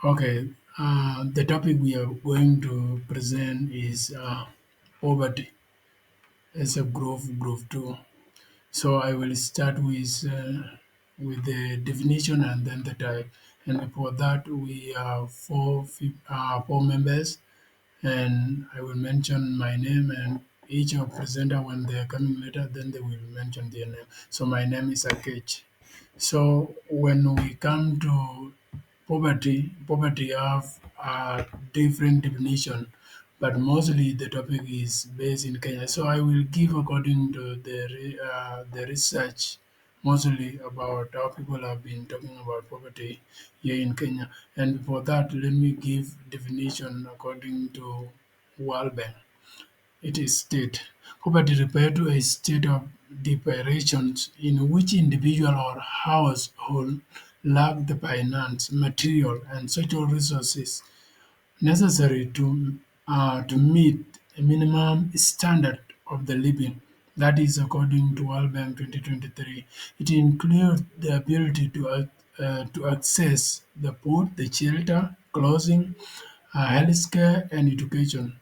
Okay, the topic we are going to present is poverty as a group two. So I will start with the definition and then the type. And for that, we are four members, and I will mention my name and each of presenter when they are coming later, then they will mention their name. So my name is Akech. So when we come to poverty have a different definition, but mostly the topic is based in Kenya. So I will give according to the research, mostly about how people have been talking about poverty here in Kenya. And before that, let me give definition according to World Bank. It is state. Poverty refers to a state of deprivation in which individual or household lack the finance, material, and social resources necessary to meet a minimum standard of the living. That is according to World Bank 2023. It includes the ability to access the food, the shelter, clothing, healthcare, and education.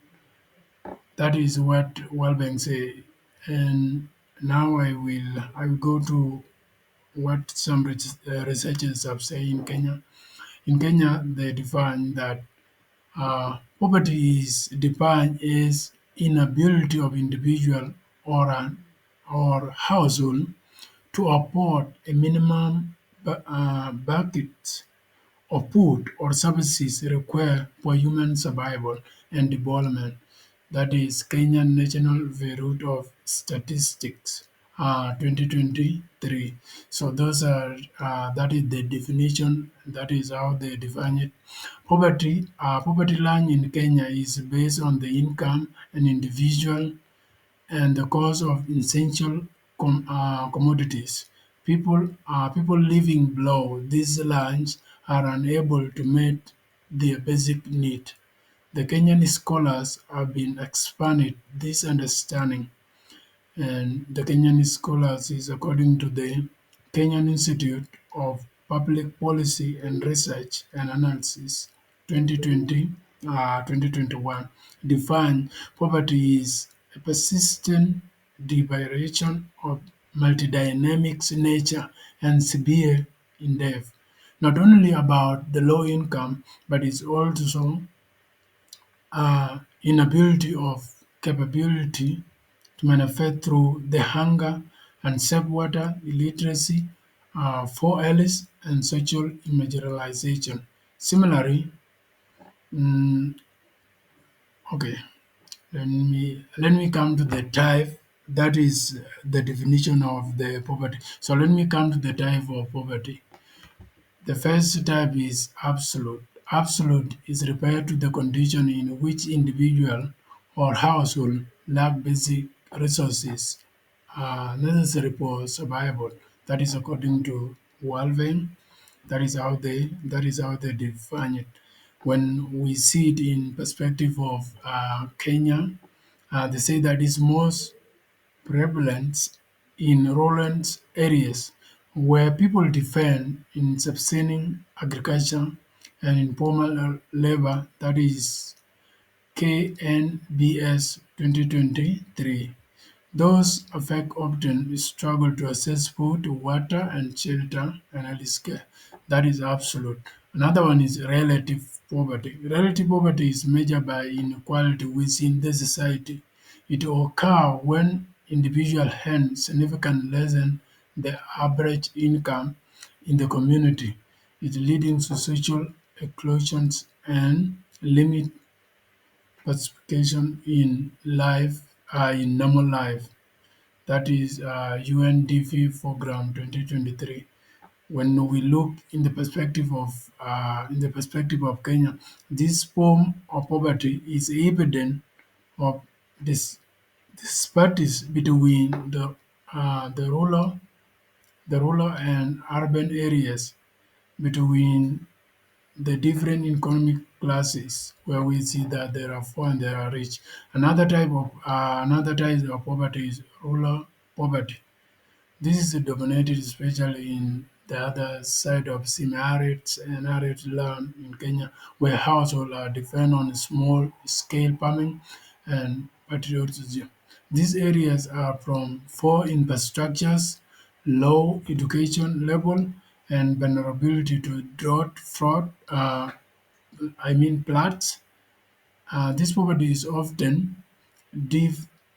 That is what World Bank say. And now I will go to what some researchers have said in Kenya. In Kenya, they define that poverty is defined as inability of individual or household to afford a minimum bucket of food or services required for human survival and development. That is Kenyan National Bureau of Statistics 2023. So those are that is the definition. That is how they define it. Poverty line in Kenya is based on the income an individual and the cost of essential commodities. People living below these lines are unable to meet their basic need. The Kenyan scholars have been expanded this understanding, and the Kenyan scholars is according to the Kenyan Institute of Public Policy and Research and Analysis 2020 2021 define poverty is a persistent deprivation of multidynamics nature and severe in depth, not only about the low income, but is also inability of capability to manifest through the hunger and water, illiteracy, for Alice and social marginalization. Similarly, mm, okay, let me come to the type. That is the definition of the poverty. So let me come to the type of poverty. The first type is absolute. Absolute is referred to the condition in which individual or household lack basic resources necessary for survival. That is according to Walven. That is how they define it. When we see it in perspective of Kenya, they say that is most prevalent in rural areas where people depend in sustaining agriculture and informal labor. That is KNBS 2023. Those affected often struggle to access food, water, and shelter and healthcare. That is absolute. Another one is relative poverty. Relative poverty is measured by inequality within the society. It occurs when individuals earn significantly less than the average income in the community. It leading to social exclusions and limit participation in normal life. That is UNDP program 2023. When we look in the perspective of Kenya, this form of poverty is evident of this disparities between the rural and urban areas, between the different economic classes, where we see that there are poor and there are rich. Another type of poverty is rural poverty. This is dominated especially in the other side of semi-arid and arid land in Kenya, where households are depend on small-scale farming and patriotism. These areas are from poor infrastructures, low education level, and vulnerability to drought, fraud, floods. This poverty is often deep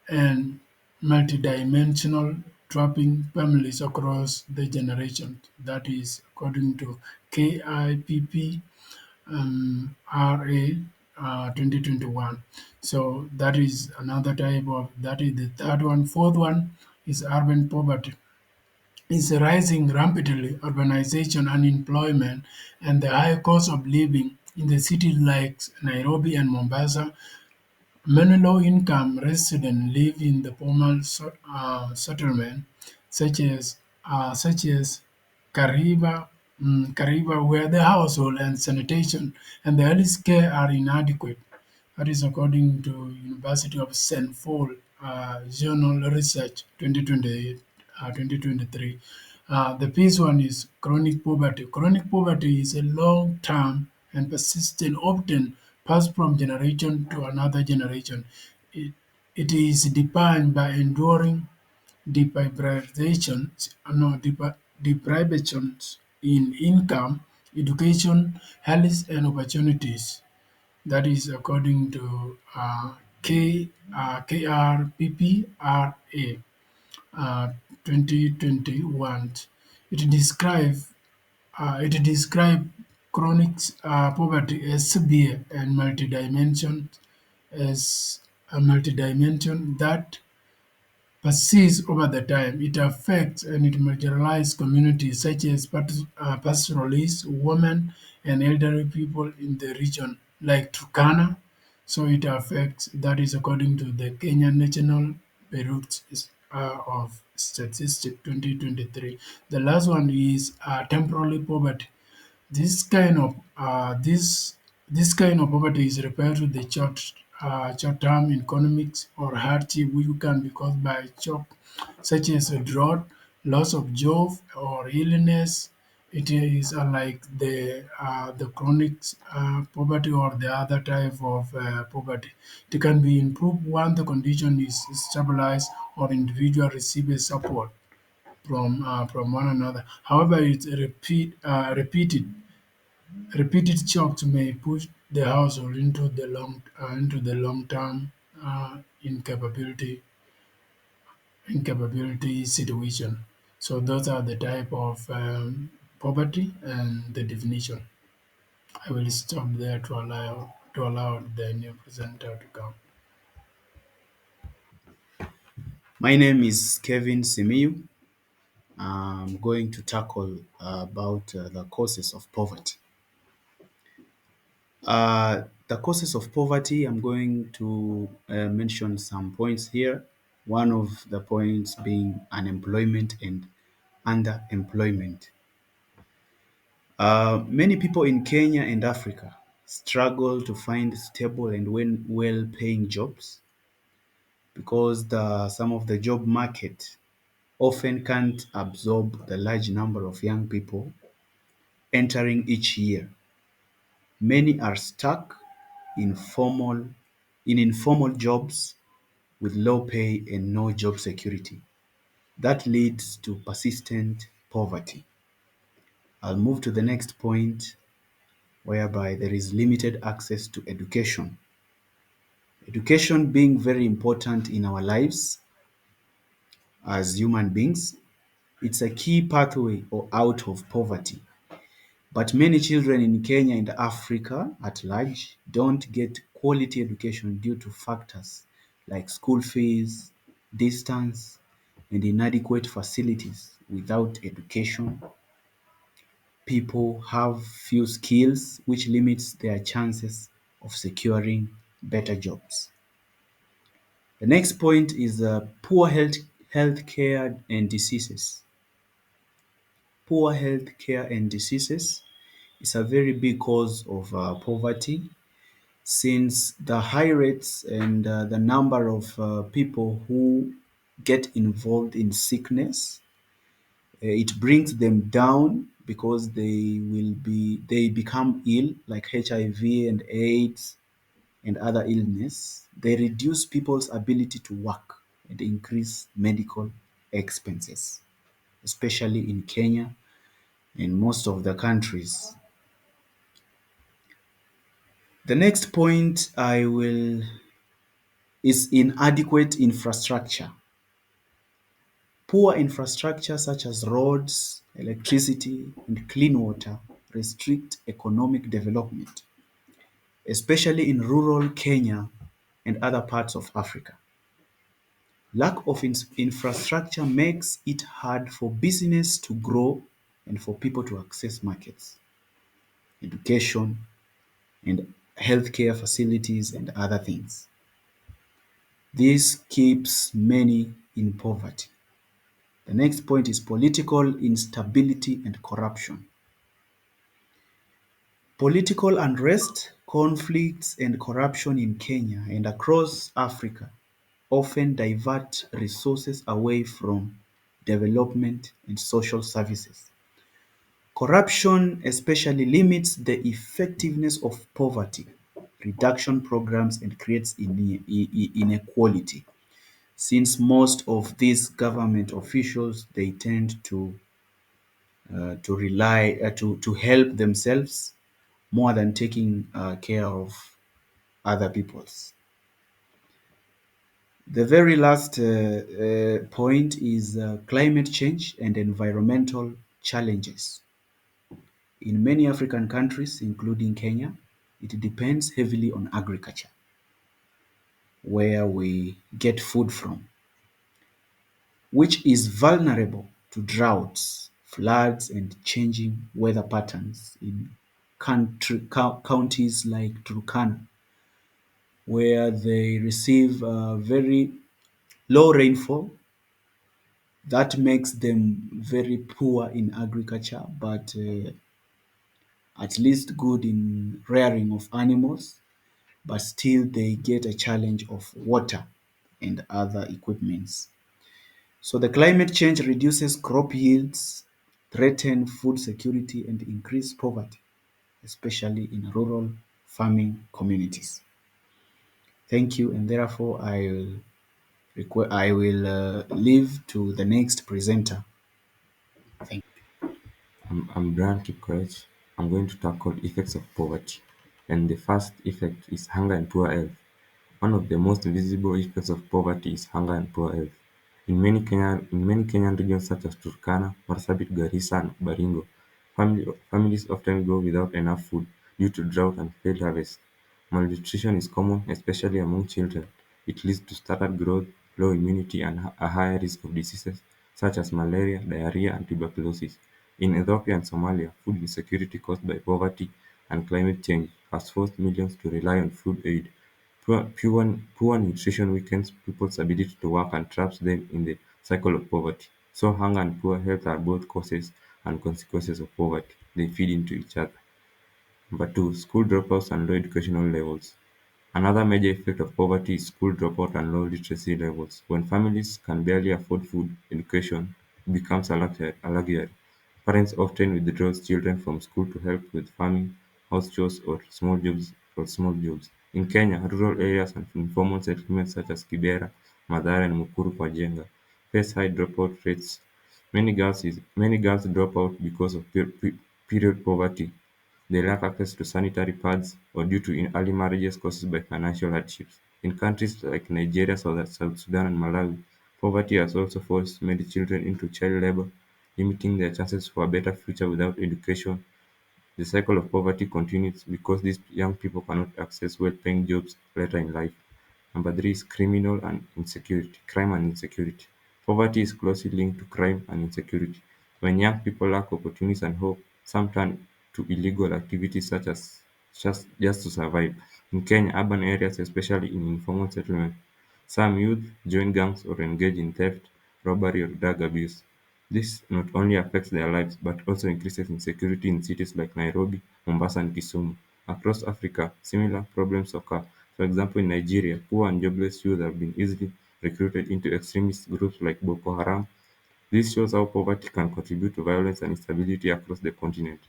and multidimensional, trapping families across the generations. That is according to KIPP RA 2021. So that is another type of, that is the third one. Fourth one is urban poverty. Is rising rapidly urbanization, unemployment, and the high cost of living in the cities like Nairobi and Mombasa. Many low-income residents live in the formal settlement, such as Kariba, where the household and sanitation and the health care are inadequate. That is according to University of St. Paul Journal Research 2023. The first one is chronic poverty. Chronic poverty is a long-term and persistent, often passed from generation to another generation. It, it is defined by enduring deprivations in income, education, health, and opportunities. That is according to KRPPRA 2021. It describes it describe chronic poverty as severe and as a multidimension that persists over the time. It affects and it marginalizes communities such as pastoralists, women, and elderly people in the region, like Turkana. So it affects, that is according to the Kenya National Bureau of Statistics 2023. The last one is temporary poverty. This kind of poverty is referred to the short-term economics or hardship which can be caused by shock, such as a drought, loss of job, or illness. It is unlike the chronic poverty or the other type of poverty. It can be improved once the condition is stabilized or individual receives support from one another. However, repeated shocks may push the household into the long-term incapability situation. So those are the type of poverty and the definition. I will stop there to allow the new presenter to come. My name is Kevin Simiyu. I'm going to tackle about the causes of poverty. The causes of poverty, I'm going to mention some points here. One of the points being unemployment and underemployment. Many people in Kenya and Africa struggle to find stable and well-paying jobs because some of the job market often can't absorb the large number of young people entering each year. Many are stuck in formal in informal jobs with low pay and no job security. That leads to persistent poverty. I'll move to the next point whereby there is limited access to education. Education being very important in our lives as human beings, it's a key pathway or out of poverty. But many children in Kenya and Africa at large don't get quality education due to factors like school fees, distance, and inadequate facilities. Without education, people have few skills, which limits their chances of securing better jobs. The next point is poor health care and diseases. Poor health care and diseases is a very big cause of poverty, since the high rates and the number of people who get involved in sickness It brings them down because they become ill, like HIV and AIDS and other illness. They reduce people's ability to work and increase medical expenses, especially in Kenya and most of the countries. The next point I will is inadequate infrastructure. Poor infrastructure such as roads, electricity, and clean water restrict economic development, especially in rural Kenya and other parts of Africa. Lack of infrastructure makes it hard for business to grow and for people to access markets, education, and healthcare facilities, and other things. This keeps many in poverty. The next point is political instability and corruption. Political unrest, conflicts, and corruption in Kenya and across Africa often divert resources away from development and social services. Corruption especially limits the effectiveness of poverty reduction programs and creates inequality, since most of these government officials they tend to rely to help themselves more than taking care of other people's. The very last point is climate change and environmental challenges. In many African countries, including Kenya, it depends heavily on agriculture, where we get food from, which is vulnerable to droughts, floods, and changing weather patterns in counties like Turkana, where they receive very low rainfall. That makes them very poor in agriculture, but at least good in rearing of animals, but still they get a challenge of water and other equipments. So the climate change reduces crop yields, threaten food security, and increase poverty, especially in rural farming communities. Thank you, and therefore I will leave to the next presenter. Thank I'm Brian Kipkoech. I'm going to tackle effects of poverty. And the first effect is hunger and poor health. One of the most visible effects of poverty is hunger and poor health. In many Kenyan regions such as Turkana, Marsabit, Garissa, and Baringo, families often go without enough food due to drought and failed harvest. Malnutrition is common, especially among children. It leads to startled growth, low immunity, and a higher risk of diseases such as malaria, diarrhea, and tuberculosis. In Ethiopia and Somalia, food insecurity caused by poverty and climate change has forced millions to rely on food aid. Poor nutrition weakens people's ability to work and traps them in the cycle of poverty. So hunger and poor health are both causes and consequences of poverty. They feed into each other. Number two, school dropouts and low educational levels. Another major effect of poverty is school dropout and low literacy levels. When families can barely afford food, education becomes a luxury. Parents often withdraw children from school to help with farming, house chores, or small jobs. In Kenya, rural areas and informal settlements such as Kibera, Mathare, and Mukuru kwa Jenga face high dropout rates. Many girls drop out because of period poverty. They lack access to sanitary pads or due to early marriages caused by financial hardships. In countries like Nigeria, South Sudan, and Malawi, poverty has also forced many children into child labor, limiting their chances for a better future without education. The cycle of poverty continues because these young people cannot access well-paying jobs later in life. Number three is crime and insecurity. Poverty is closely linked to crime and insecurity. When young people lack opportunities and hope, some turn to illegal activities such as just to survive. In Kenya, urban areas, especially in informal settlements, some youth join gangs or engage in theft, robbery, or drug abuse. This not only affects their lives but also increases insecurity in cities like Nairobi, Mombasa, and Kisumu. Across Africa, similar problems occur. For example, in Nigeria, poor and jobless youth have been easily recruited into extremist groups like Boko Haram, This shows how poverty can contribute to violence and instability across the continent.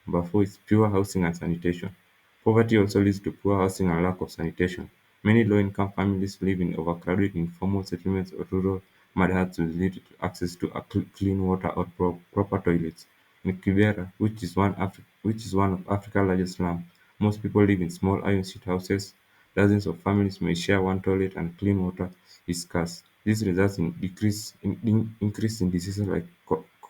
Number four is pure housing and sanitation. Poverty also leads to poor housing and lack of sanitation. Many low-income families live in overcrowded informal settlements or rural neighborhoods with limited access to clean water or proper toilets. In Kibera, which is one of Africa's largest slums, most people live in small iron sheet houses. Dozens of families may share one toilet and clean water is scarce. This results in increase in diseases like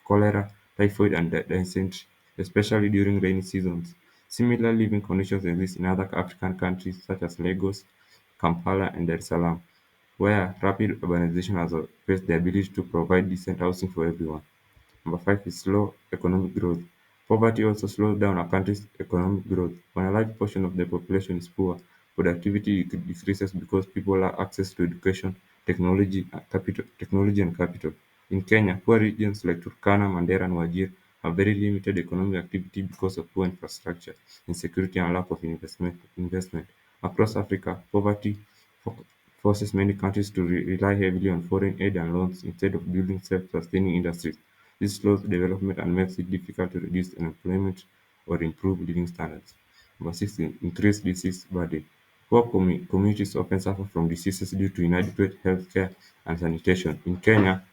cholera, typhoid, and dysentery, especially during rainy seasons. Similar living conditions exist in other African countries such as Lagos, Kampala, and Dar es Salaam, where rapid urbanization has replaced the ability to provide decent housing for everyone. Number five is slow economic growth. Poverty also slows down a country's economic growth. When a large portion of the population is poor, productivity decreases because people lack access to education, technology and capital. In Kenya, poor regions like Turkana, Mandera, and Wajir have very limited economic activity because of poor infrastructure, insecurity, and lack of investment. Across Africa, poverty fo- forces many countries to rely heavily on foreign aid and loans instead of building self-sustaining industries. This slows development and makes it difficult to reduce unemployment or improve living standards. Number six, increased disease burden. Poor communities often suffer from diseases due to inadequate healthcare and sanitation. In Kenya,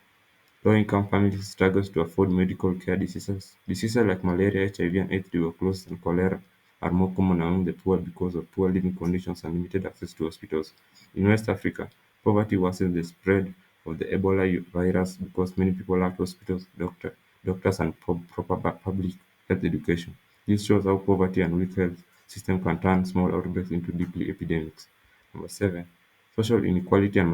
low-income families struggle to afford medical care. Diseases like malaria, HIV, and AIDS, tuberculosis, and cholera are more common among the poor because of poor living conditions and limited access to hospitals. In West Africa, poverty worsens the spread of the Ebola virus because many people lack hospitals, doctors, and proper public health education. This shows how poverty and weak health system can turn small outbreaks into deeply epidemics. Number seven, social inequality and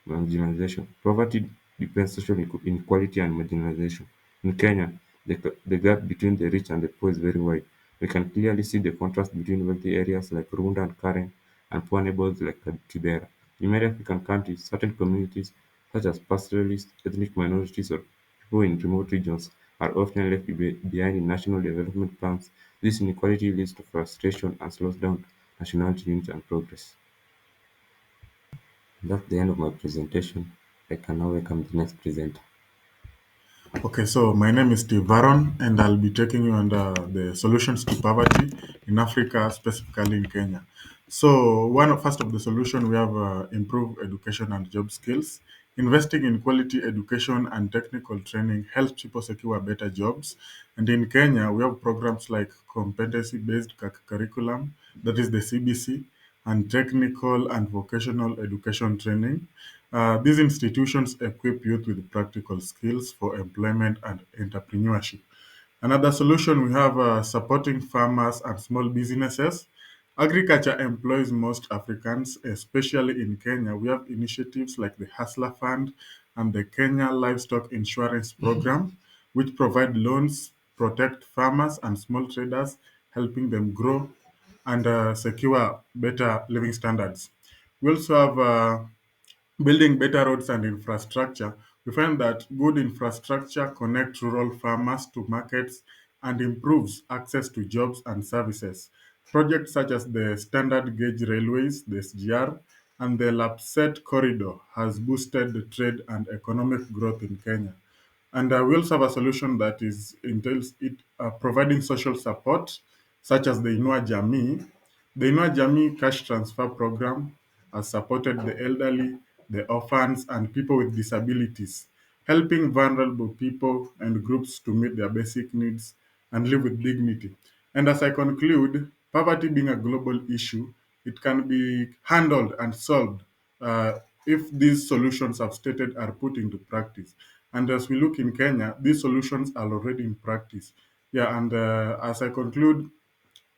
marginalization. Poverty depends social inequality and marginalization. In Kenya, the gap between the rich and the poor is very wide. We can clearly see the contrast between wealthy areas like Rwanda and Karen and poor neighborhoods like Kibera. In many African countries, certain communities, such as pastoralists, ethnic minorities, or people in remote regions, are often left behind in national development plans. This inequality leads to frustration and slows down national change and progress. That's the end of my presentation. I can now welcome the next presenter. Okay, so my name is Steve Varon, and I'll be taking you under the solutions to poverty in Africa, specifically in Kenya. So, first of the solution, we have improve education and job skills. Investing in quality education and technical training helps people secure better jobs. And in Kenya, we have programs like competency-based curriculum, that is the CBC, and technical and vocational education training. These institutions equip youth with practical skills for employment and entrepreneurship. Another solution we have supporting farmers and small businesses. Agriculture employs most Africans, especially in Kenya. We have initiatives like the Hustler Fund and the Kenya Livestock Insurance Program, which provide loans, protect farmers and small traders, helping them grow and secure better living standards. We also have building better roads and infrastructure. We find that good infrastructure connects rural farmers to markets and improves access to jobs and services. Projects such as the Standard Gauge Railways, the SGR, and the Lapset Corridor has boosted the trade and economic growth in Kenya. And we also have a solution that entails it providing social support, such as the Inua Jamii. The Inua Jamii cash transfer program has supported the elderly, the orphans, and people with disabilities, helping vulnerable people and groups to meet their basic needs and live with dignity. And as I conclude, poverty being a global issue, it can be handled and solved if these solutions I've stated are put into practice. And as we look in Kenya, these solutions are already in practice. Yeah, and as I conclude,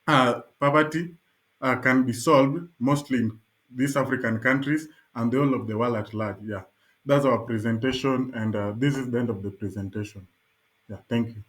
poverty can be solved mostly in these African countries and the whole of the world at large. Yeah, that's our presentation, and this is the end of the presentation. Yeah, thank you.